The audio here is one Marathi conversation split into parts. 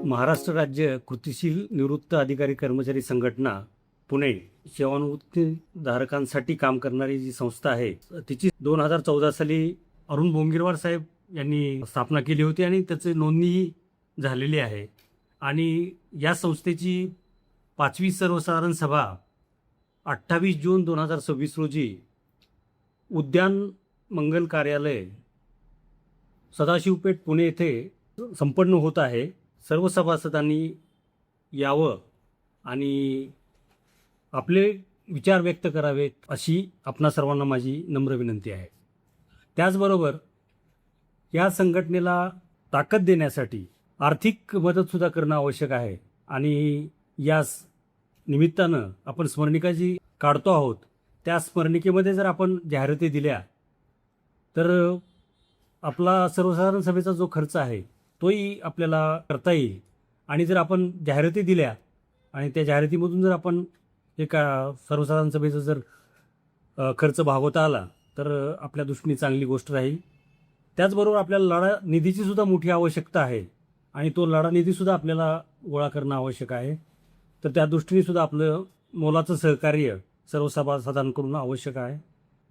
महाराष्ट्र राज्य कृतिशील निवृत्त अधिकारी कर्मचारी संघटना पुणे सेवानिवृत्तीधारकांसाठी काम करणारी जी संस्था आहे तिची 2014 साली अरुण बोंगीरवार साहेब यांनी स्थापना केली होती आणि त्याची नोंदणीही झालेली आहे। आणि या संस्थेची 5वी सर्वसाधारण सभा 28 जून 2026 रोजी उद्यान मंगल कार्यालय सदाशिवपेठ पुणे येथे संपन्न होत आहे। सर्व सभासदांनी यावं आणि आपले विचार व्यक्त करावेत अशी आपणा सर्वांना माझी नम्र विनंती आहे। त्याचबरोबर या संघटनेला ताकद देण्यासाठी आर्थिक मदतसुद्धा करणं आवश्यक आहे आणि यास निमित्तानं आपण स्मरणिका जी काढतो आहोत त्या स्मरणिकेमध्ये जर आपण जाहिराती दिल्या तर आपला सर्वसाधारण सभेचा जो खर्च आहे तोही आपल्याला करता येईल। आणि जर आपण जाहिराती दिल्या आणि त्या जाहिरातीमधून जर आपण एका सर्वसाधारण सभेचा जर खर्च भागवता आला तर आपल्या दृष्टीने चांगली गोष्ट राहील। त्याचबरोबर आपल्याला लढा निधीची सुद्धा मोठी आवश्यकता आहे आणि तो लढा निधीसुद्धा आपल्याला गोळा करणं आवश्यक आहे। तर त्या दृष्टीने सुद्धा आपलं मोलाचं सहकार्य सर्व सभासदांकडून आवश्यक आहे।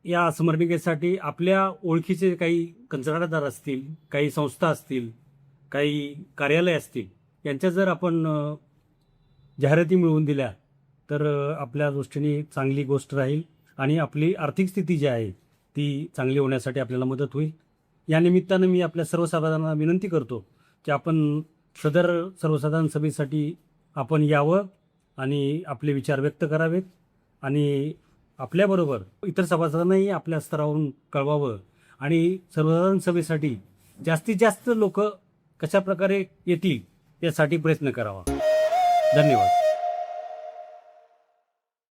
या स्मरणिकेसाठी आपल्या ओळखीचे काही कंत्राटदार असतील, काही संस्था असतील, काही कार्यालय असतील, यांच्या जर आपण जाहिराती मिळवून दिल्या तर आपल्या दृष्टीने चांगली गोष्ट राहील आणि आपली आर्थिक स्थिती जी आहे ती चांगली होण्यासाठी आपल्याला मदत होईल। या निमित्तानं मी आपल्या सर्व सभासदांना विनंती करतो की आपण सदर सर्वसाधारण सभेसाठी आपण यावं आणि आपले विचार व्यक्त करावेत आणि आपल्याबरोबर इतर सभासदांनाही आपल्या स्तरावरून कळवावं आणि सर्वसाधारण सभेसाठी जास्तीत जास्त लोक कशा प्रकारे येतील यासाठी प्रयत्न करावा। धन्यवाद।